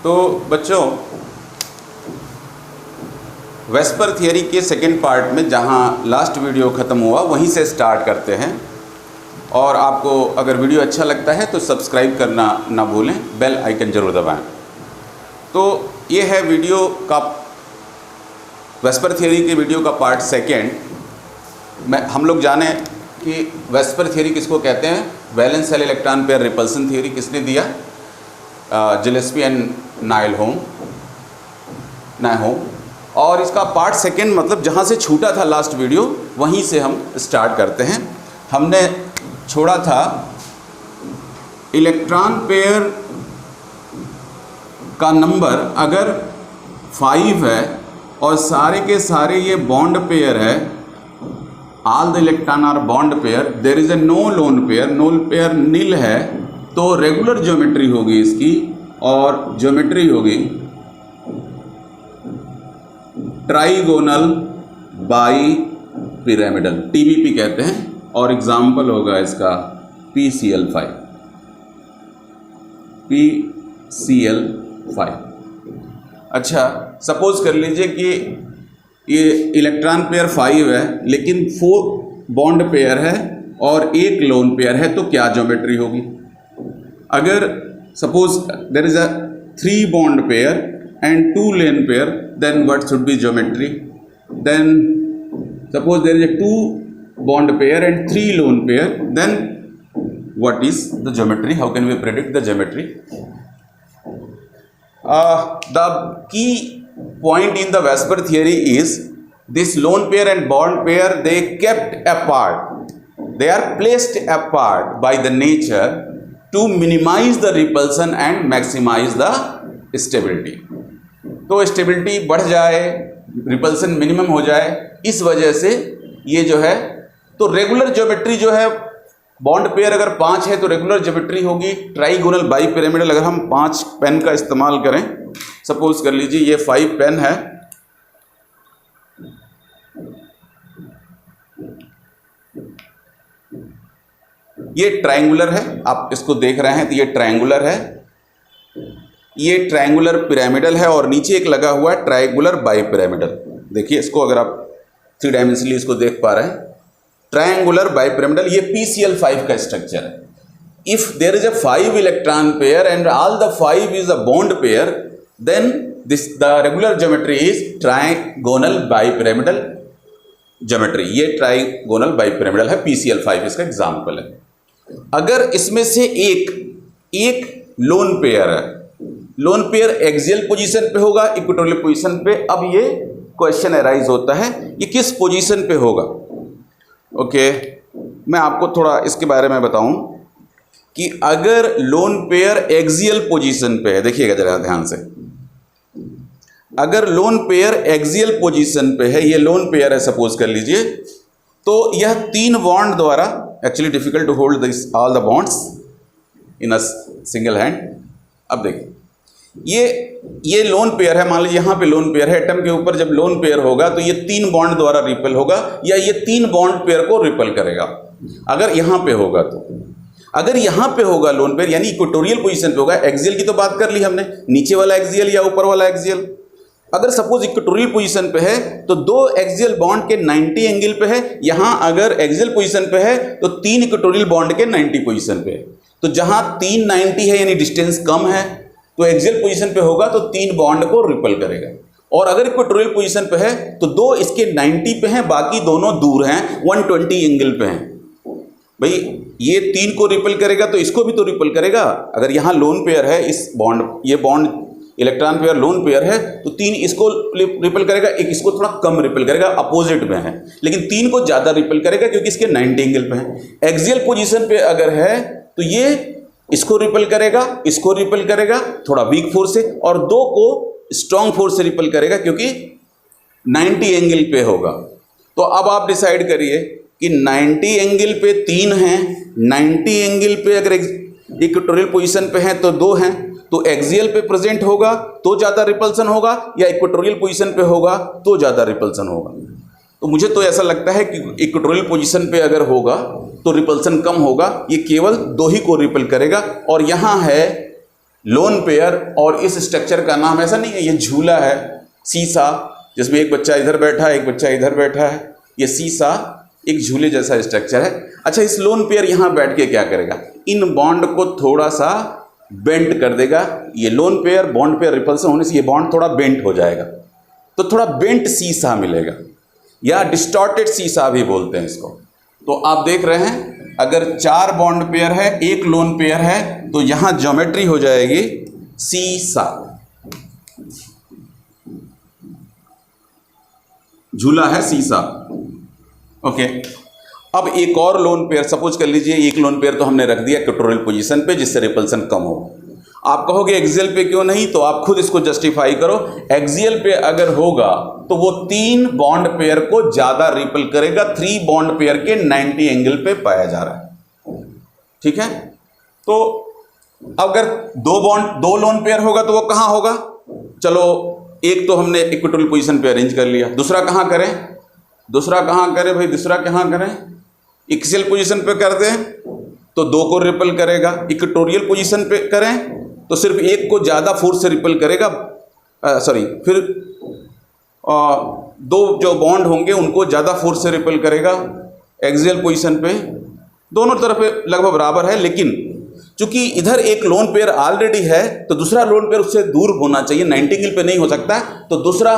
तो बच्चों, VSEPR theory के सेकंड पार्ट में जहां लास्ट वीडियो ख़त्म हुआ वहीं से स्टार्ट करते हैं। और आपको अगर वीडियो अच्छा लगता है तो सब्सक्राइब करना ना भूलें, बेल आइकन ज़रूर दबाएं। तो ये है वीडियो का, वेस्पर थियरी के वीडियो का पार्ट सेकंड। हम लोग जाने कि वेस्पर थियरी किसको कहते हैं। Valence shell electron pair repulsion theory किसने दिया? Gillespie and नायलहोम। और इसका पार्ट सेकंड मतलब जहाँ से छूटा था लास्ट वीडियो वहीं से हम स्टार्ट करते हैं। हमने छोड़ा था इलेक्ट्रॉन पेयर का नंबर अगर 5 है और सारे के सारे ये बॉन्ड पेयर है, all the electron are bond pair, there is a no lone pair nil है, तो रेगुलर ज्योमेट्री होगी इसकी और ज्योमेट्री होगी ट्राइगोनल बाई पिरामिडल, TBP कहते हैं। और एग्जाम्पल होगा इसका PCl5। अच्छा, सपोज कर लीजिए कि ये इलेक्ट्रॉन पेयर 5 है लेकिन 4 बॉन्ड पेयर है और 1 लोन पेयर है, तो क्या ज्योमेट्री होगी? अगर suppose there is a 3 bond pair and 2 lone pair, then what should be geometry? Then suppose there is a 2 bond pair and 3 lone pair, then what is the geometry? How can we predict the geometry? The key point in the Vesper theory is this lone pair and bond pair, they kept apart, they are placed apart by the nature to minimize the repulsion and maximize the stability. तो stability बढ़ जाए, repulsion minimum हो जाए, इस वजह से ये जो है, तो रेगुलर ज्योमेट्री जो है, बॉन्ड पेयर अगर 5 है तो रेगुलर ज्योमेट्री होगी ट्राइगोनल बाई पिरामिडल। अगर हम 5 पेन का इस्तेमाल करें, सपोज कर लीजिए ये 5 पेन है, ये ट्रायंगुलर है, आप इसको देख रहे हैं तो ये ट्रायंगुलर है, ये ट्रायंगुलर पिरामिडल है और नीचे एक लगा हुआ है ट्रायंगुलर बाई पिरामिडल। देखिए इसको, अगर आप 3 डायमेंशनली इसको देख पा रहे हैं, ट्रायंगुलर बाई पिरामिडल, ये PCl5 का स्ट्रक्चर है। If there is a 5 electron pair and all the 5 is a bond pair, then this the regular geometry is trigonal bipyramidal geometry. ये ट्रायंगोनल बाई पिरामिडल है, PCl5 इसका example है। अगर इसमें से एक लोन पेयर है, लोन पेयर एक्सियल पोजीशन पे होगा, इक्वेटोरियल पोजीशन पे। अब ये क्वेश्चन अराइज होता है, ये किस पोजीशन पे होगा? ओके, मैं आपको थोड़ा इसके बारे में बताऊं कि अगर लोन पेयर एक्सियल पोजीशन पे है, देखिएगा जरा ध्यान से, अगर लोन पेयर एक्सियल पोजीशन पे है, ये लोन पेयर है सपोज कर लीजिए, तो यह 3 बॉन्ड द्वारा, actually difficult to hold this all the bonds in a single hand. अब देखिए ये लोन पेयर है, मान लीजिए यहाँ पे लोन पेयर है, एटम के ऊपर जब लोन पेयर होगा तो ये 3 बॉन्ड द्वारा रिपेल होगा या ये 3 बॉन्ड पेयर को रिपेल करेगा। अगर यहाँ पे होगा तो, अगर यहाँ पे होगा लोन पेयर यानी इक्वेटोरियल पोजीशन पे होगा, एक्सियल की तो बात कर ली हमने, नीचे वाला एक्सियल या ऊपर वाला एक्सियल। अगर सपोज इक्वेटोरियल पोजीशन पे है तो 2 एक्सियल बॉन्ड के 90 एंगल पे है, यहाँ अगर एक्सियल पोजीशन पे है तो 3 इक्वेटोरियल बॉन्ड के 90 पोजीशन पे है। तो जहाँ 3 90 है यानी डिस्टेंस कम है, तो एक्सियल पोजीशन पे होगा तो 3 बॉन्ड को रिपेल करेगा। और अगर इक्वेटोरियल पोजीशन पे है तो 2 इसके 90 पे हैं, बाकी दोनों दूर हैं, 120 एंगल पे हैं। भाई ये 3 को रिपेल करेगा तो इसको भी तो रिपेल करेगा। अगर यहाँ लोन पेयर है, इस बॉन्ड, ये bond electron pair lone pair है, तो 3 इसको रिपेल करेगा, एक इसको थोड़ा कम रिपेल करेगा, अपोजिट में है, लेकिन 3 को ज़्यादा रिपेल करेगा क्योंकि इसके 90 एंगल पे हैं। एक्सियल पोजीशन पे अगर है तो ये इसको रिपेल करेगा, इसको रिपेल करेगा थोड़ा वीक फोर्स से, और 2 को स्ट्रॉन्ग फोर्स से रिपेल करेगा क्योंकि 90 एंगल पे होगा। तो अब आप डिसाइड करिए कि 90 एंगल पे 3 हैं, 90 एंगल पे अगर इक्वेटोरियल पोजीशन पे हैं तो 2 हैं, तो एक्सियल पे प्रेजेंट होगा तो ज़्यादा रिपल्सन होगा या इक्वेटोरियल पोजीशन पे होगा तो ज़्यादा रिपल्सन होगा। तो मुझे तो ऐसा लगता है कि इक्वेटोरियल पोजीशन पे अगर होगा तो रिपल्सन कम होगा, ये केवल 2 ही को रिपेल करेगा। और यहाँ है लोन पेयर और इस स्ट्रक्चर का नाम ऐसा नहीं है, ये झूला है, सीसा, जिसमें एक बच्चा इधर बैठा है, एक बच्चा इधर बैठा है, ये सीसा एक झूले जैसा स्ट्रक्चर है। अच्छा, इस लोन पेयर यहाँ बैठ के क्या करेगा, इन बॉन्ड को थोड़ा सा बेंट कर देगा। ये lone pair bond pair repulsion होने से ये बॉन्ड थोड़ा बेंट हो जाएगा, तो थोड़ा बेंट सीसा मिलेगा, या डिस्टॉर्टेड सीसा भी बोलते हैं इसको। तो आप देख रहे हैं, अगर 4 बॉन्ड पेयर है, 1 लोन पेयर है, तो यहां ज्योमेट्री हो जाएगी सीसा, झूला है सीसा। ओके, अब एक और लोन पेयर सपोज कर लीजिए, एक लोन पेयर तो हमने रख दिया इक्वेटोरियल पोजीशन पे जिससे रिपल्सन कम हो। आप कहोगे एक्सियल पे क्यों नहीं, तो आप खुद इसको जस्टिफाई करो। एक्सियल पे अगर होगा तो वो 3 बॉन्ड पेयर को ज्यादा रिपल करेगा, 3 बॉन्ड पेयर के 90 एंगल पे पाया जा रहा है। ठीक है, तो अगर 2 लोन पेयर होगा तो वो कहां होगा, चलो एक तो हमने इक्वेटोरियल पोजीशन पे अरेंज कर लिया, दूसरा कहां करें, भाई दूसरा कहां करें, एक्सियल पोजीशन पे कर दें तो 2 को रिपल करेगा, इक्वेटोरियल पोजीशन पे करें तो सिर्फ 1 को ज़्यादा फोर्स से रिपल करेगा, फिर 2 जो बॉन्ड होंगे उनको ज़्यादा फोर्स से रिपल करेगा। एक्सियल पोजीशन पे दोनों तरफ लगभग बराबर है, लेकिन चूंकि इधर एक लोन पेयर ऑलरेडी है तो दूसरा लोन पेयर उससे दूर होना चाहिए, 90 एंगल पे नहीं हो सकता, तो दूसरा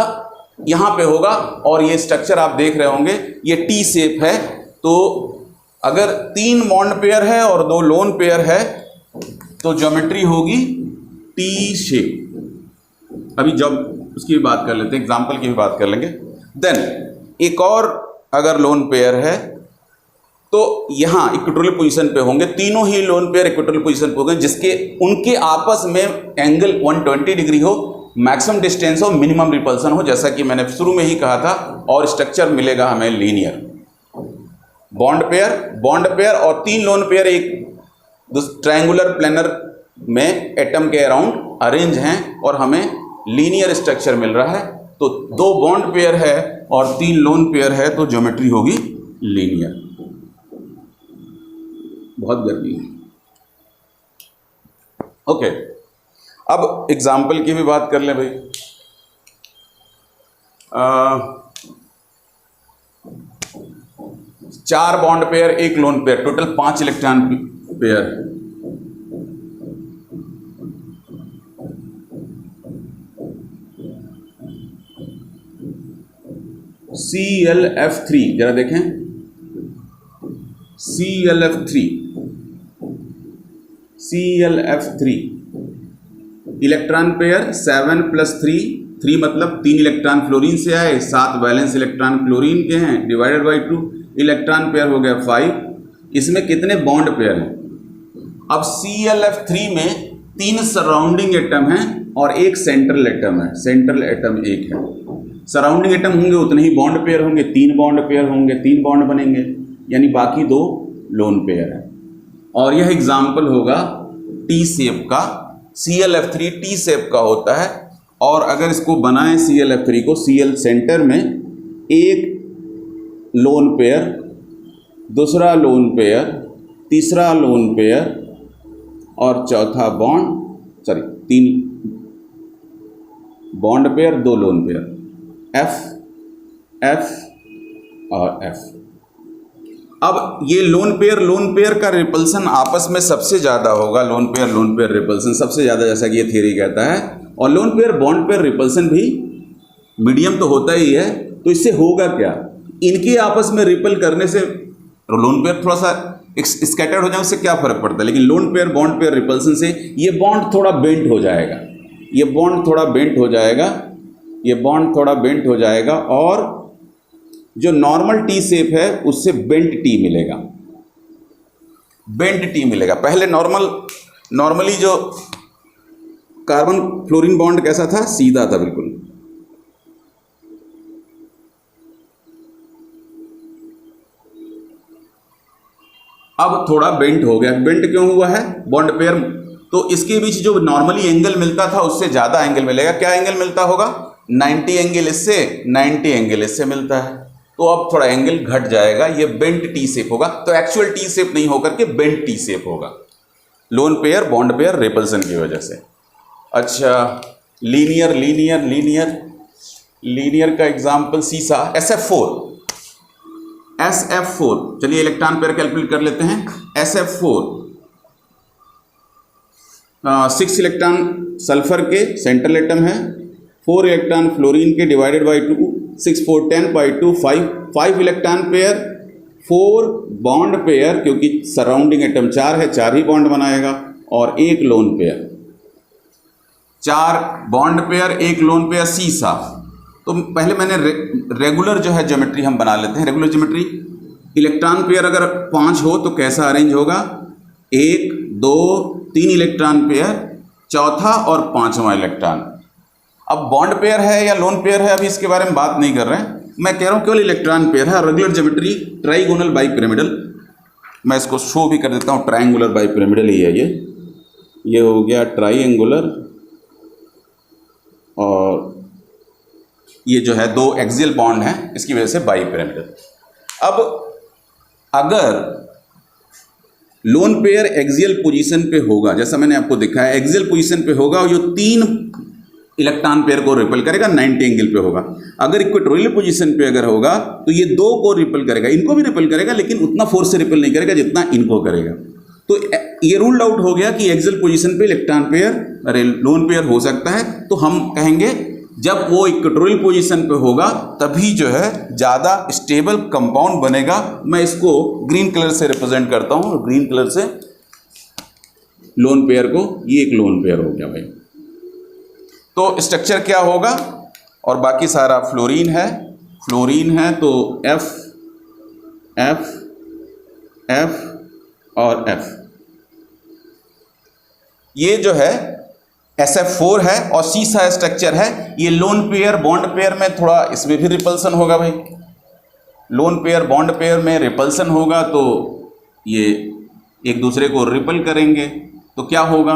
यहाँ पे होगा। और ये स्ट्रक्चर आप देख रहे होंगे, ये टी शेप है, तो अगर 3 बॉन्ड पेयर है और 2 लोन पेयर है तो ज्योमेट्री होगी टी शेप। अभी जब उसकी भी बात कर लेते हैं, एग्जाम्पल की भी बात कर लेंगे। देन एक और अगर लोन पेयर है तो यहाँ इक्वेटोरियल पोजीशन पे होंगे, तीनों ही लोन पेयर इक्वेटोरियल पोजीशन पे होंगे जिसके उनके आपस में एंगल 120 डिग्री हो, मैक्सिमम डिस्टेंस हो, मिनिमम रिपल्सन हो, जैसा कि मैंने शुरू में ही कहा था, और स्ट्रक्चर मिलेगा हमें लीनियर। बॉन्ड पेयर और 3 लोन पेयर एक ट्रायंगुलर प्लेनर में एटम के अराउंड अरेंज हैं और हमें लीनियर स्ट्रक्चर मिल रहा है। तो 2 बॉन्ड पेयर है और 3 लोन पेयर है तो ज्योमेट्री होगी लीनियर। बहुत गर्मी है। ओके, अब एग्जाम्पल की भी बात कर लें भाई। 4 bond pair 1 lone pair, total 5 electron pair. ClF3 जरा देखें, ClF3 इलेक्ट्रॉन पेयर 7 + 3 मतलब 3 इलेक्ट्रॉन फ्लोरीन से आए, 7 वैलेंस इलेक्ट्रॉन क्लोरीन के हैं, डिवाइडेड बाई 2 इलेक्ट्रॉन पेयर हो गया 5। इसमें कितने बॉन्ड पेयर हैं? अब ClF3 में 3 सराउंडिंग एटम हैं और 1 सेंट्रल एटम है, सेंट्रल एटम 1 है। सराउंडिंग एटम होंगे उतने ही बॉन्ड पेयर होंगे, 3 बॉन्ड पेयर होंगे, 3 बॉन्ड बनेंगे, यानी बाकी 2 लोन पेयर है। और यह एग्जाम्पल होगा टी शेप का, ClF3 टी शेप का होता है। और अगर इसको बनाएं ClF3 को, Cl सेंटर में, 1 लोन पेयर, दूसरा लोन पेयर, तीसरा लोन पेयर और चौथा bond, 3 bond pair, 2 lone pair, F और F। अब ये लोन पेयर का रिपल्सन आपस में सबसे ज़्यादा होगा, लोन पेयर रिपल्सन सबसे ज़्यादा, जैसा कि ये थ्योरी कहता है। और lone pair bond pair repulsion भी मीडियम तो होता ही है। तो इससे होगा क्या, इनके आपस में रिपल करने से लोन पेयर थोड़ा सा स्कैटर्ड हो जाए, उससे क्या फर्क पड़ता है, लेकिन lone pair bond pair repulsion से ये बॉन्ड थोड़ा बेंट हो जाएगा, ये बॉन्ड थोड़ा बेंट हो जाएगा, ये बॉन्ड थोड़ा बेंट हो जाएगा, और जो नॉर्मल टी शेप है उससे बेंट टी मिलेगा, बेंट टी मिलेगा। पहले नॉर्मली जो कार्बन फ्लोरीन बॉन्ड कैसा था, सीधा था बिल्कुल। अब थोड़ा बेंट हो गया। बेंट क्यों हुआ है? बॉन्ड पेयर, तो इसके बीच जो नॉर्मली एंगल मिलता था उससे ज़्यादा एंगल मिलेगा। क्या एंगल मिलता होगा? 90 एंगल इससे, 90 एंगल इससे मिलता है। तो अब थोड़ा एंगल घट जाएगा, ये बेंट टी शेप होगा। तो एक्चुअल टी शेप नहीं होकर के बेंट टी शेप होगा, lone pair bond pair repulsion की वजह से। अच्छा, लीनियर लीनियर लीनियर लीनियर का एग्जाम्पल सीसा SF4। SF4, चलिए इलेक्ट्रॉन पेयर कैलकुलेट कर लेते हैं। SF4 6 इलेक्ट्रॉन सल्फर के सेंट्रल एटम है, 4 इलेक्ट्रॉन फ्लोरीन के divided by 2, 6 4 10 by 2 5 electron pair, 4 bond pair, क्योंकि सराउंडिंग एटम 4 है, 4 ही बॉन्ड बनाएगा, और 1 lone pair. 4 bond pair, 1 lone pair, सीसा। तो पहले मैंने रेगुलर जो है ज्योमेट्री हम बना लेते हैं। रेगुलर ज्योमेट्री, इलेक्ट्रॉन पेयर अगर 5 हो तो कैसा अरेंज होगा? 1 2 3 इलेक्ट्रॉन पेयर, चौथा और 5वां इलेक्ट्रॉन। अब बॉन्ड पेयर है या लोन पेयर है, अभी इसके बारे में बात नहीं कर रहे हैं, मैं कह रहा हूँ केवल इलेक्ट्रॉन पेयर है। Regular geometry trigonal bi pyramidal, मैं इसको शो भी कर देता हूँ, ट्रायंगुलर बाई पिरामिडल ही है ये हो गया ट्राइंगुलर, और ये जो है 2 एक्सियल बॉन्ड हैं, इसकी वजह से बाई पिरामिडल। अब अगर लोन पेयर एक्सियल पोजीशन पे होगा, जैसा मैंने आपको दिखाया एक्सियल पोजीशन पे होगा, और जो 3 इलेक्ट्रॉन पेयर को रिपेल करेगा 90 एंगल पे होगा। अगर इक्वेटोरियल पोजीशन पे अगर होगा तो ये 2 को रिपेल करेगा, इनको भी रिपेल करेगा, लेकिन उतना फोर्स से रिपेल नहीं करेगा जितना इनको करेगा। तो ये रूल्ड आउट हो गया कि एक्सियल पोजीशन पे इलेक्ट्रॉन पेयर लोन पेयर हो सकता है। तो हम कहेंगे जब वो इक्वेटोरियल पोजीशन पे होगा तभी जो है ज़्यादा स्टेबल कंपाउंड बनेगा। मैं इसको ग्रीन कलर से रिप्रेजेंट करता हूँ, ग्रीन कलर से लोन पेयर को, ये एक लोन पेयर हो गया भाई। तो स्ट्रक्चर क्या होगा, और बाकी सारा फ्लोरीन है तो F F F और F, ये जो है SF4 है, और सीसा स्ट्रक्चर है। ये लोन पेयर बॉन्ड पेयर में थोड़ा इसमें भी रिपल्सन होगा भाई, लोन पेयर बॉन्ड पेयर में रिपल्सन होगा, तो ये एक दूसरे को रिपल करेंगे, तो क्या होगा,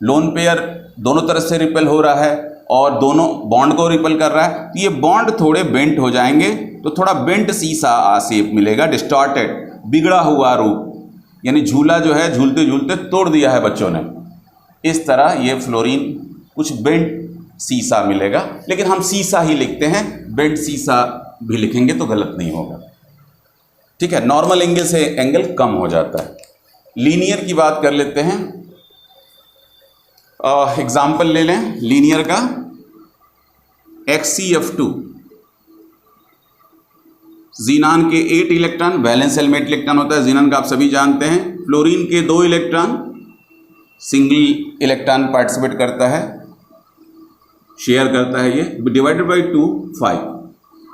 लोन पेयर दोनों तरफ से रिपेल हो रहा है और दोनों बॉन्ड को रिपेल कर रहा है, तो ये बॉन्ड थोड़े बेंट हो जाएंगे, तो थोड़ा बेंट सीसा शेप मिलेगा, डिस्टॉर्टेड, बिगड़ा हुआ रूप, यानी झूला जो है झूलते झूलते तोड़ दिया है बच्चों ने, इस तरह ये फ्लोरीन कुछ बेंट सीसा मिलेगा। लेकिन हम सीसा ही लिखते हैं, बेंट सीसा भी लिखेंगे तो गलत नहीं होगा, ठीक है। नॉर्मल एंगल से एंगल कम हो जाता है। लीनियर की बात कर लेते हैं, एग्जाम्पल ले लें लीनियर का, XCF2, जीनान के 8 इलेक्ट्रॉन, वैलेंस शेल में 8 इलेक्ट्रॉन होता है, जीनान का आप सभी जानते हैं। फ्लोरीन के 2 इलेक्ट्रॉन, सिंगल इलेक्ट्रॉन पार्टिसिपेट करता है, शेयर करता है, ये डिवाइडेड बाई 2 5।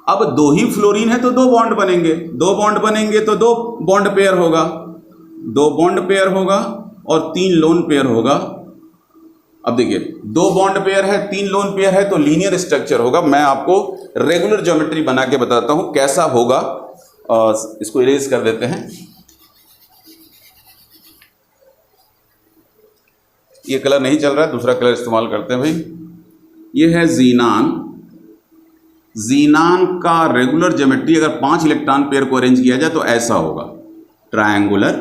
अब 2 ही फ्लोरीन है तो 2 बॉन्ड बनेंगे, 2 बॉन्ड बनेंगे तो 2 बॉन्ड पेयर होगा, 2 बॉन्ड पेयर होगा और 3 लोन पेयर होगा। अब देखिए 2 बॉन्ड पेयर है, 3 लोन पेयर है, तो लीनियर स्ट्रक्चर होगा। मैं आपको रेगुलर ज्योमेट्री बना के बताता हूं कैसा होगा। इसको इरेज कर देते हैं, ये कलर नहीं चल रहा है, दूसरा कलर इस्तेमाल करते हैं भाई। ये है जीनान, जीनान का रेगुलर ज्योमेट्री अगर 5 इलेक्ट्रॉन पेयर को अरेंज किया जाए तो ऐसा होगा, ट्रायंगुलर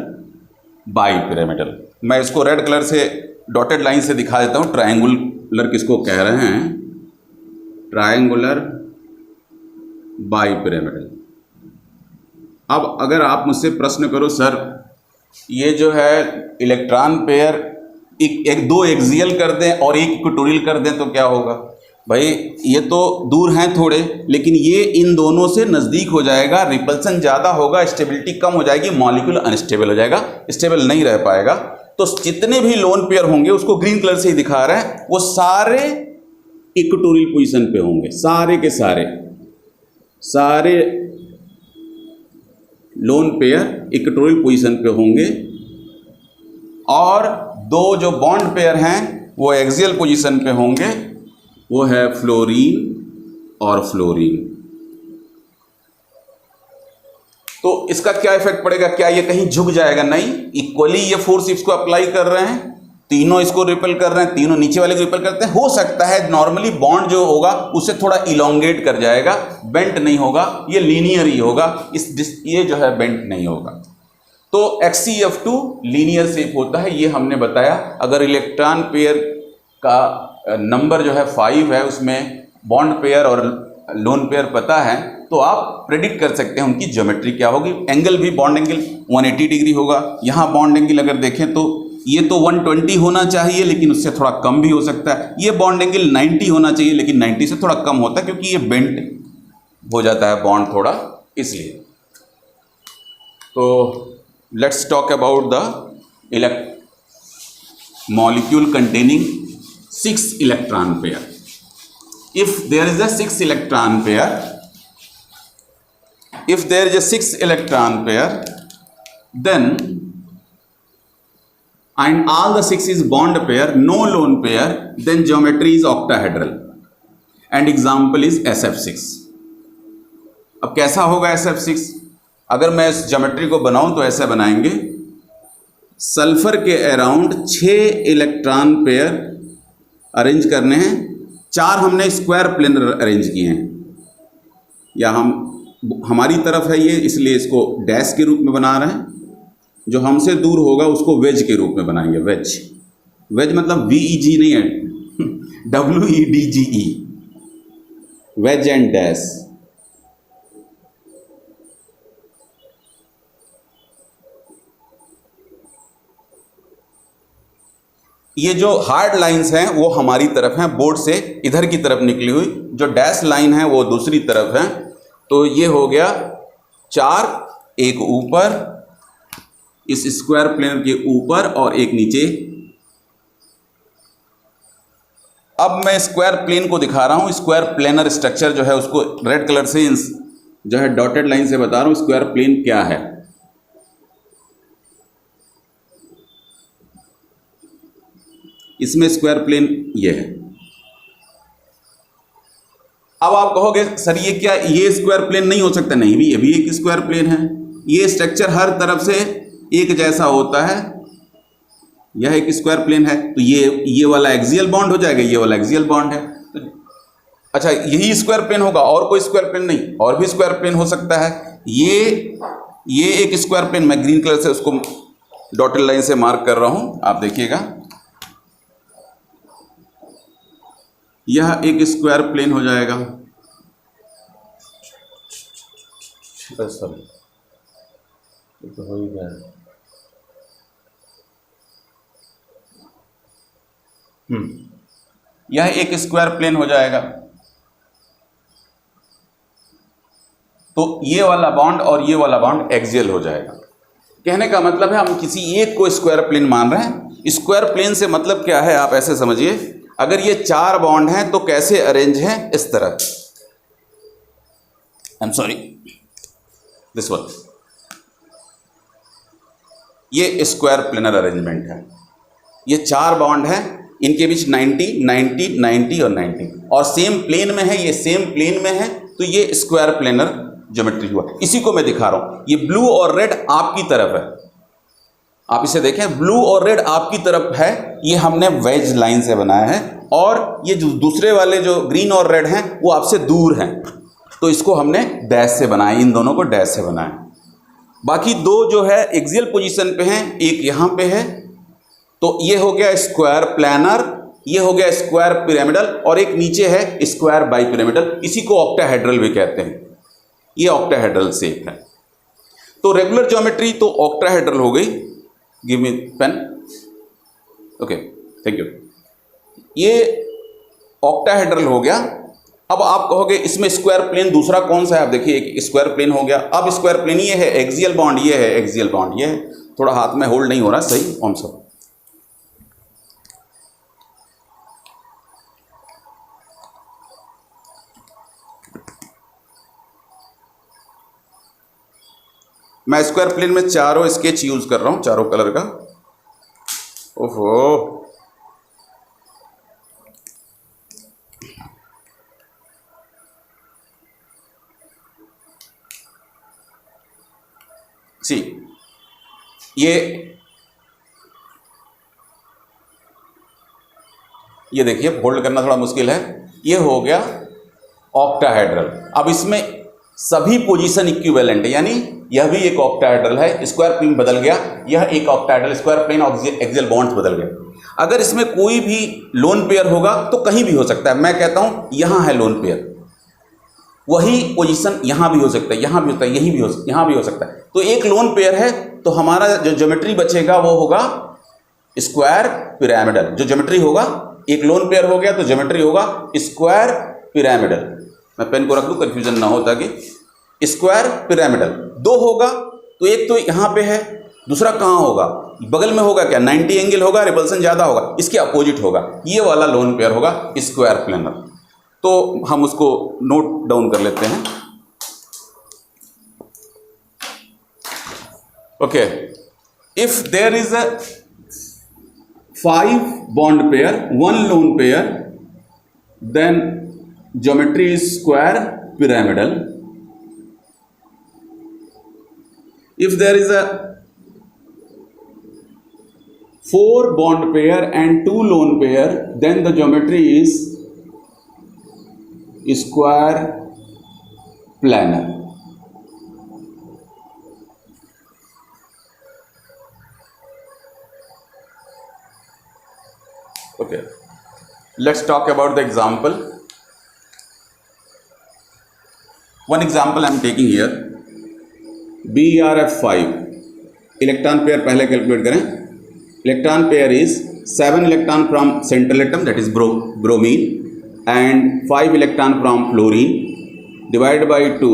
बाई पिरामिडल। मैं इसको रेड कलर से डॉटेड लाइन से दिखा देता हूँ, ट्रायंगुलर किसको कह रहे हैं, ट्रायंगुलर बाई पिरामिडल। अब अगर आप मुझसे प्रश्न करो सर ये जो है इलेक्ट्रॉन पेयर एक 2 एक्सियल कर दें और 1 इक्वेटोरियल कर दें तो क्या होगा, भाई ये तो दूर हैं थोड़े, लेकिन ये इन दोनों से नज़दीक हो जाएगा, रिपल्सन ज़्यादा होगा, स्टेबिलिटी कम हो जाएगी, मॉलिक्यूल अनस्टेबल हो जाएगा, स्टेबल नहीं रह पाएगा। तो जितने भी लोन पेयर होंगे, उसको ग्रीन कलर से ही दिखा रहे हैं, वो सारे इक्वेटोरियल पोजीशन पे होंगे, सारे के सारे लोन पेयर इक्वेटोरियल पोजीशन पे होंगे, और 2 जो बॉन्ड पेयर हैं वो एक्सियल पोजीशन पे होंगे, वो है फ्लोरीन और फ्लोरीन। तो इसका क्या इफेक्ट पड़ेगा, क्या ये कहीं झुक जाएगा, नहीं, इक्वली ये फोर्स इसको अप्लाई कर रहे हैं, तीनों इसको रिपेल कर रहे हैं, तीनों नीचे वाले को रिपेल करते हैं। हो सकता है नॉर्मली बॉन्ड जो होगा उससे थोड़ा इलोंगेट कर जाएगा, बेंट नहीं होगा, ये लीनियर ही होगा, ये जो है बेंट नहीं होगा। तो XCF2 लीनियर शेप होता है, ये हमने बताया। अगर इलेक्ट्रॉन पेयर का नंबर जो है 5 है, उसमें बॉन्ड पेयर और लोन पेयर पता है, तो आप प्रेडिक्ट कर सकते हैं उनकी ज्योमेट्री क्या होगी। एंगल भी बॉन्ड एंगल 180 डिग्री होगा। यहाँ बॉन्ड एंगल अगर देखें तो ये तो 120 होना चाहिए, लेकिन उससे थोड़ा कम भी हो सकता है। ये बॉन्ड एंगल 90 होना चाहिए, लेकिन 90 से थोड़ा कम होता है, क्योंकि ये बेंड हो जाता है बॉन्ड थोड़ा, इसलिए। तो let's talk about the molecule containing 6 electron pair. If there is a 6 electron pair, then and all the 6 is bond pair, no lone pair, then geometry is octahedral and example is SF6. अब कैसा होगा SF6? अगर मैं इस geometry को बनाऊं तो ऐसा बनाएंगे। सल्फर के अराउंड 6 इलेक्ट्रॉन पेयर अरेंज करने हैं। 4 हमने स्क्वायर प्लेनर अरेंज किए हैं, या हमारी तरफ है ये, इसलिए इसको डैश के रूप में बना रहे हैं। जो हमसे दूर होगा उसको वेज के रूप में बनाएंगे। वेज मतलब VEG नहीं है, WEDGE, वेज एंड डैश। ये जो हार्ड लाइंस हैं वो हमारी तरफ हैं, बोर्ड से इधर की तरफ निकली हुई। जो डैश लाइन है वो दूसरी तरफ है। तो ये हो गया 4, एक ऊपर इस स्क्वायर प्लेन के ऊपर और एक नीचे। अब मैं स्क्वायर प्लेन को दिखा रहा हूँ। स्क्वायर प्लेनर स्ट्रक्चर जो है उसको रेड कलर से जो है डॉटेड लाइन से बता रहा हूँ स्क्वायर प्लेन क्या है। इसमें स्क्वायर प्लेन ये है। अब आप कहोगे सर ये क्या, ये स्क्वायर प्लेन नहीं हो सकता? नहीं भी, ये भी एक स्क्वायर प्लेन है। ये स्ट्रक्चर हर तरफ से एक जैसा होता है, यह एक स्क्वायर प्लेन है। तो ये वाला एक्सियल बॉन्ड हो जाएगा, ये वाला एक्सियल बॉन्ड है। तो अच्छा, यही स्क्वायर प्लेन होगा और कोई स्क्वायर प्लेन नहीं? और भी स्क्वायर प्लेन हो सकता है। ये एक स्क्वायर प्लेन, मैं ग्रीन कलर से उसको डॉटेड लाइन से मार्क कर रहा हूं, आप देखिएगा। यह एक स्क्वायर प्लेन हो जाएगा। सॉरी, तो हो ही गया। यह एक स्क्वायर प्लेन हो जाएगा। तो ये वाला बॉन्ड और ये वाला बॉन्ड एक्सियल हो जाएगा। कहने का मतलब है हम किसी एक को स्क्वायर प्लेन मान रहे हैं। स्क्वायर प्लेन से मतलब क्या है, आप ऐसे समझिए, अगर ये 4 बॉन्ड हैं तो कैसे अरेंज हैं? इस तरह। I am sorry, this one. ये स्क्वायर प्लेनर अरेंजमेंट है। ये 4 बॉन्ड हैं, इनके बीच 90, 90, 90 और 90 और सेम प्लेन में है। ये सेम प्लेन में है, तो ये स्क्वायर प्लेनर ज्योमेट्री हुआ। इसी को मैं दिखा रहा हूं। ये ब्लू और रेड आपकी तरफ है, आप इसे देखें, ब्लू और रेड आपकी तरफ है। ये हमने वेज लाइन से बनाया है। और ये जो दूसरे वाले जो ग्रीन और रेड हैं वो आपसे दूर हैं, तो इसको हमने डैश से बनाया, इन दोनों को डैश से बनाया। बाकी 2 जो है एक्सियल पोजीशन पे हैं, एक यहाँ पे है। तो ये हो गया स्क्वायर प्लानर, ये हो गया स्क्वायर पिरामिडल, और एक नीचे है स्क्वायर बाई पिरामिडल। इसी को ऑक्टाहेड्रल भी कहते हैं। ये ऑक्टाहेड्रल शेप है। तो रेगुलर ज्योमेट्री तो ऑक्टाहेड्रल हो गई। Give me pen. Okay, thank you. ये ऑक्टाहेड्रल हो गया। अब आप कहोगे इसमें स्क्वायर प्लेन दूसरा कौन सा है? आप देखिए, एक स्क्वायर प्लेन हो गया। अब स्क्वायर प्लेन ये है, एक्सियल बॉन्ड ये है, एक्सियल बॉन्ड ये है। थोड़ा हाथ में होल्ड नहीं हो रहा सही, ऑन सब। मैं स्क्वायर प्लेन में चारों स्केच यूज कर रहा हूं, चारों कलर का। ओहो, सी ये देखिए, होल्ड करना थोड़ा मुश्किल है। ये हो गया ऑक्टाहेड्रल। अब इसमें सभी पोजीशन इक्विवेलेंट है, यानी यह भी एक ऑक्टाहेड्रल है, स्क्वायर प्लेन बदल गया, यह एक octahedral square plane axial bonds बदल गए। अगर इसमें कोई भी लोन पेयर होगा तो कहीं भी हो सकता है। मैं कहता हूं यहां है लोन पेयर, वही पोजीशन यहां भी हो सकता है, यहां भी होता है, यहीं भी यहां भी हो सकता है। तो एक लोन पेयर है तो हमारा जो ज्योमेट्री बचेगा वो होगा स्क्वायर पिरामिडल। जो ज्योमेट्री होगा, एक लोन पेयर हो गया तो ज्योमेट्री होगा स्क्वायर पिरामिडल। मैं पेन को रख दूं कंफ्यूजन ना हो, ताकि स्क्वायर पिरामिडल। दो होगा तो एक तो यहां पे है, दूसरा कहां होगा, बगल में होगा क्या, 90 एंगल होगा, रिपल्सन ज्यादा होगा, इसके अपोजिट होगा, ये वाला लोन पेयर होगा स्क्वायर प्लेनर। तो हम उसको नोट डाउन कर लेते हैं। Okay, if there is a 5 bond pair, 1 lone pair, then geometry is square pyramidal. If there is a 4 bond pair and 2 lone pair, then the geometry is square planar. Okay, let's talk about the example. One example I am taking here, BRF5 electron pair पहले calculate करें। Electron pair is 7 electron from central atom that is bromine and 5 electron from fluorine divided by 2,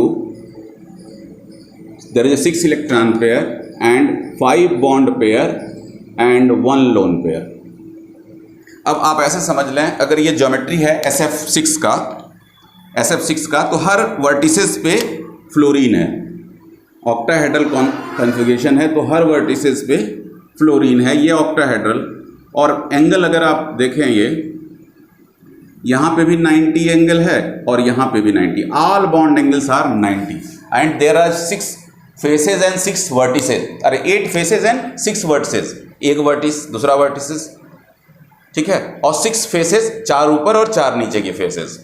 there is a 6 electron pair and 5 bond pair and 1 lone pair. अब आप ऐसे समझ लें, अगर ये geometry है SF6 का तो हर वर्टिसेस पे फ्लोरीन है, ऑक्टाहेड्रल कॉन्फ़िगरेशन है तो हर वर्टिसेस पे फ्लोरीन है, ये ऑक्टाहेड्रल। और एंगल अगर आप देखें, ये यहाँ पे भी 90 एंगल है और यहाँ पे भी 90, all bond angles are 90 and there are 6 faces and 6 vertices, अरे 8 फेसेस एंड 6 वर्टिसेस, एक वर्टिस दूसरा वर्टिसेस, ठीक है, और 6 फेसेस, 4 ऊपर और 4 नीचे के फेसेस,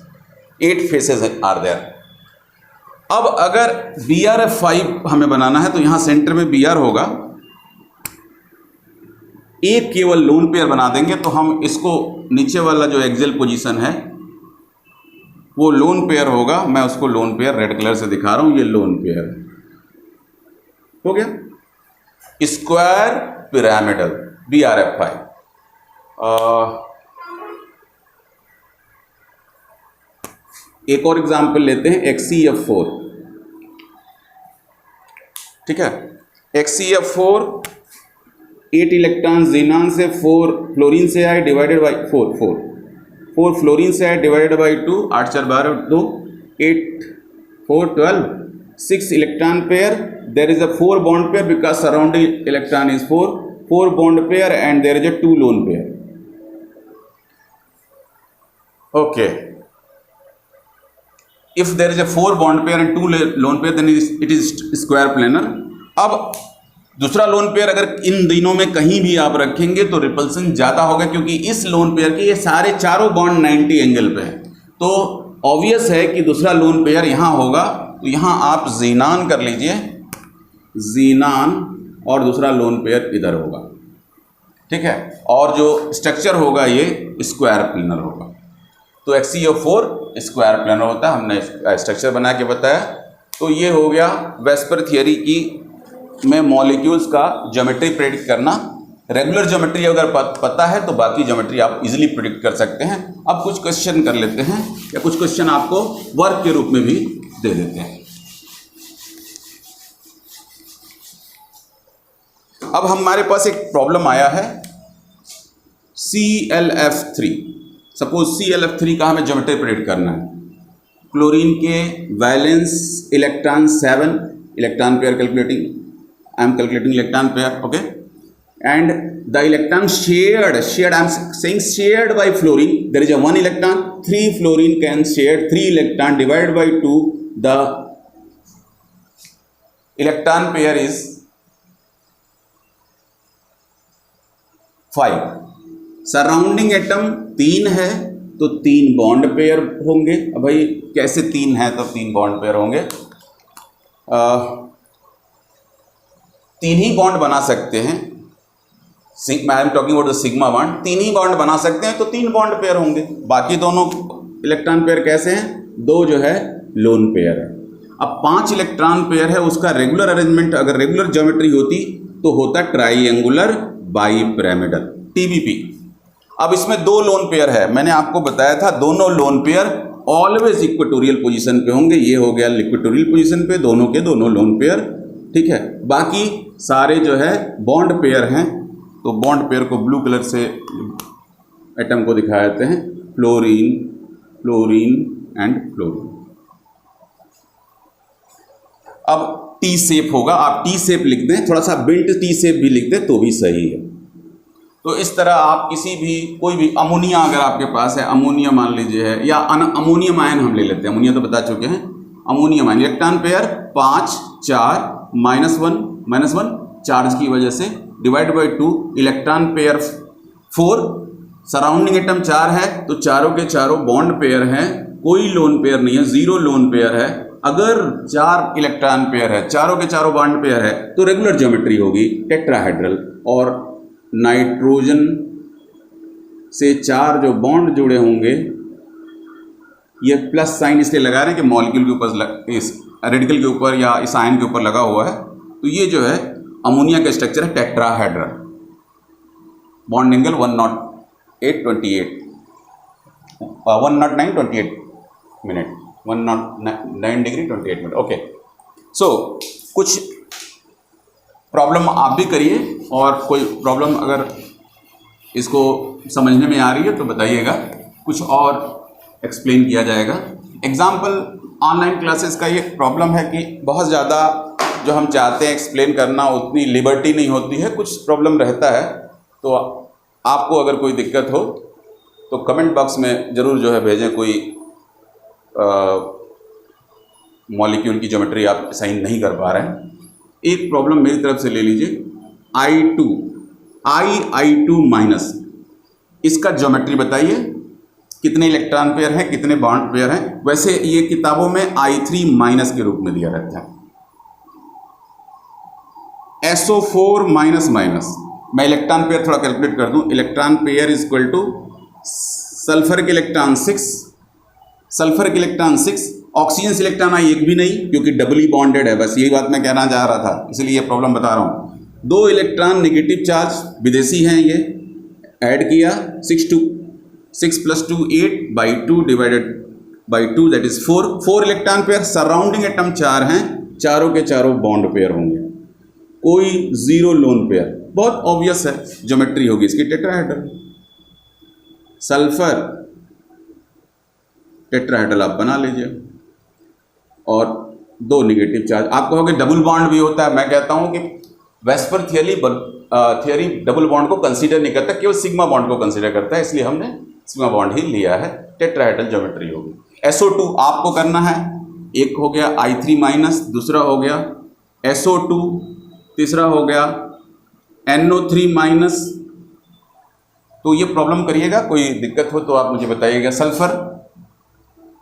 8 फेसेस आर देयर। अब अगर BRF5 हमें बनाना है तो यहां सेंटर में BR होगा, एक केवल लोन पेयर बना देंगे तो हम इसको नीचे वाला जो एक्सियल पोजीशन है वो लोन पेयर होगा। मैं उसको लोन पेयर रेड कलर से दिखा रहा हूं, ये लोन पेयर हो गया स्क्वायर पिरामिडल BRF5। एक और एग्जाम्पल लेते हैं, XCF4, ठीक है। XCF4 8 इलेक्ट्रॉन जीनान से 4 फ्लोरीन से आए डिवाइडेड बाई 4 फ्लोरीन से आए divided by 2, 8 4 12 2 8 4 12, 6 electron pair, there is a 4 bond pair because surrounding electron is 4 bond pair and there is a 2 lone pair. Okay, if there is a 4 bond pair and 2 lone pair, then it is square planar. अब दूसरा lone pair अगर इन दिनों में कहीं भी आप रखेंगे तो रिपल्सन ज़्यादा होगा, क्योंकि इस लोन पेयर के ये सारे चारों बॉन्ड 90 एंगल पे है, तो ऑब्वियस है कि दूसरा लोन पेयर यहाँ होगा। तो यहाँ आप जीनान कर लीजिए, जीनान, और दूसरा लोन पेयर इधर होगा, ठीक है, और जो स्ट्रक्चर होगा ये स्क्वायर प्लेनर होगा। तो XCF4 स्क्वायर प्लेनर होता है, हमने स्ट्रक्चर बना के बताया। तो ये हो गया वेस्पर थियरी की में मॉलिक्यूल्स का ज्योमेट्री प्रेडिक्ट करना। रेगुलर ज्योमेट्री अगर पता है तो बाकी ज्योमेट्री आप इजीली प्रेडिक्ट कर सकते हैं। अब कुछ क्वेश्चन कर लेते हैं, या कुछ क्वेश्चन आपको वर्क के रूप में भी दे देते हैं। अब हमारे पास एक प्रॉब्लम आया है ClF3। सपोज ClF3 का हमें ज्योमेट्री प्रेडिक्ट करना है। क्लोरीन के valence electron 7 electron pair calculating, I am calculating electron pair, okay, and the electron shared I am saying shared by fluorine, there is a 1 electron, 3 fluorine can share 3 electron divided by 2, the electron pair is 5। Surrounding atom 3 है तो 3 bond pair होंगे। अब भाई कैसे 3 है तो 3 bond pair होंगे, तीन ही बॉन्ड बना सकते हैं, I am talking about the sigma bond, तीन ही बॉन्ड बना सकते हैं तो तीन बॉन्ड पेयर होंगे। बाकी दोनों इलेक्ट्रॉन पेयर कैसे हैं? दो जो है लोन पेयर है। अब 5 इलेक्ट्रॉन पेयर है, उसका रेगुलर अरेंजमेंट अगर रेगुलर ज्योमेट्री होती तो होता ट्राइएंगुलर बाइपिरामिडल, TBP। अब इसमें दो लोन पेयर है, मैंने आपको बताया था दोनों lone pair always equatorial position पे होंगे। ये हो गया इक्वेटोरियल पोजीशन पे, दोनों के दोनों लोन पेयर, ठीक है। बाकी सारे जो है बॉन्ड पेयर हैं, तो बॉन्ड पेयर को ब्लू कलर से एटम को दिखाए जाते हैं, फ्लोरीन, फ्लोरीन एंड फ्लोरीन। अब टी शेप होगा, आप टी शेप लिख दें, थोड़ा सा बिल्ट टी शेप भी लिख दें तो भी सही है। तो इस तरह आप किसी भी कोई भी अमोनिया अगर आपके पास है, अमोनिया मान लीजिए है, या अमोनियम आयन हम ले लेते हैं, अमोनिया तो बता चुके हैं। Ammonium ion electron pair 5 4 -1 charge की वजह से divide by 2, electron pair 4, surrounding atom 4 है तो चारों के चारों बॉन्ड पेयर हैं, कोई लोन पेयर नहीं है, 0 लोन पेयर है। अगर 4 इलेक्ट्रॉन पेयर है, चारों के चारों बॉन्ड पेयर है तो रेगुलर ज्योमेट्री होगी टेट्राहेड्रल। और नाइट्रोजन से 4 जो बॉन्ड जुड़े होंगे, ये प्लस साइन इसलिए लगा रहे हैं कि मॉलिक्यूल के ऊपर, इस रेडिकल के ऊपर या इस आयन के ऊपर लगा हुआ है, तो ये जो है अमोनिया का स्ट्रक्चर है tetrahedral. Bond angle 109.28 minute, 109 degree 28 minute. Okay, so कुछ प्रॉब्लम आप भी करिए, और कोई प्रॉब्लम अगर इसको समझने में आ रही है तो बताइएगा, कुछ और एक्सप्लेन किया जाएगा। एग्जाम्पल ऑनलाइन क्लासेस का ये प्रॉब्लम है कि बहुत ज़्यादा जो हम चाहते हैं एक्सप्लेन करना उतनी लिबर्टी नहीं होती है, कुछ प्रॉब्लम रहता है। तो आपको अगर कोई दिक्कत हो तो कमेंट बॉक्स में ज़रूर जो है भेजें, कोई मॉलिक्यूल की ज्योमेट्री आप साइन नहीं कर पा रहे हैं। एक प्रॉब्लम मेरी तरफ से ले लीजिए, I2 माइनस, इसका ज्योमेट्री बताइए, कितने इलेक्ट्रॉन पेयर हैं, कितने बॉन्ड पेयर हैं। वैसे ये किताबों में I3 माइनस के रूप में दिया रहता है। SO4 माइनस माइनस, मैं इलेक्ट्रॉन पेयर थोड़ा कैलकुलेट कर दूं, electron pair is equal two sulphur के इलेक्ट्रॉन 6, सल्फर के इलेक्ट्रॉन 6, ऑक्सीजन से इलेक्ट्रॉन आई एक भी नहीं क्योंकि डबली बॉन्डेड है। बस यही बात मैं कहना चाह रहा था, इसलिए ये प्रॉब्लम बता रहा हूँ। 2 इलेक्ट्रॉन नेगेटिव चार्ज विदेशी हैं, ये ऐड किया 6 + 2 8 by 2 divided by 2 that is 4 electron pair. Surrounding atom 4 हैं, चारों के चारों बॉन्ड पेयर होंगे, कोई 0 लोन पेयर। बहुत ऑब्वियस है, ज्योमेट्री होगी इसकी टेट्राहेड्रल। सल्फर टेट्राहेड्रल आप बना लीजिए, और 2 नेगेटिव चार्ज। आप कहोगे डबल बॉन्ड भी होता है, मैं कहता हूं कि वेस्पर थियरी डबल बॉन्ड को कंसीडर नहीं करता, केवल सिग्मा बॉन्ड को कंसीडर करता है, इसलिए हमने सिग्मा बॉन्ड ही लिया है। टेट्राहेड्रल ज्योमेट्री होगी। SO2 आपको करना है, एक हो गया I3 माइनस, दूसरा हो गया SO2, तीसरा हो गया NO3 माइनस। तो ये प्रॉब्लम करिएगा, कोई दिक्कत हो तो आप मुझे बताइएगा। सल्फर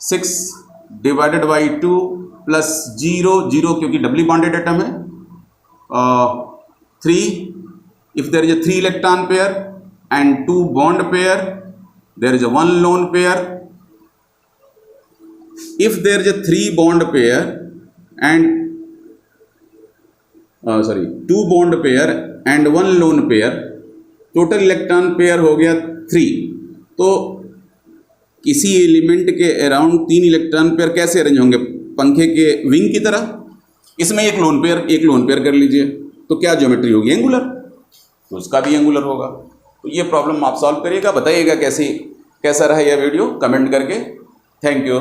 6 डिवाइडेड बाई 2 प्लस 0 क्योंकि डबली बॉन्डेड एटम है, 3 if there is a 3 electron pair and 2 bond pair, there is a 1 lone pair. If there is a 3 bond pair and 2 bond pair and 1 lone pair, total electron pair हो गया 3। तो किसी element के around 3 electron pair कैसे arrange होंगे? पंखे के wing की तरह। इसमें एक लोन पेयर कर लीजिए, तो क्या ज्योमेट्री होगी? एंगुलर, तो उसका भी एंगुलर होगा। तो ये प्रॉब्लम आप सॉल्व करिएगा, बताइएगा कैसा रहा यह वीडियो कमेंट करके। Thank you.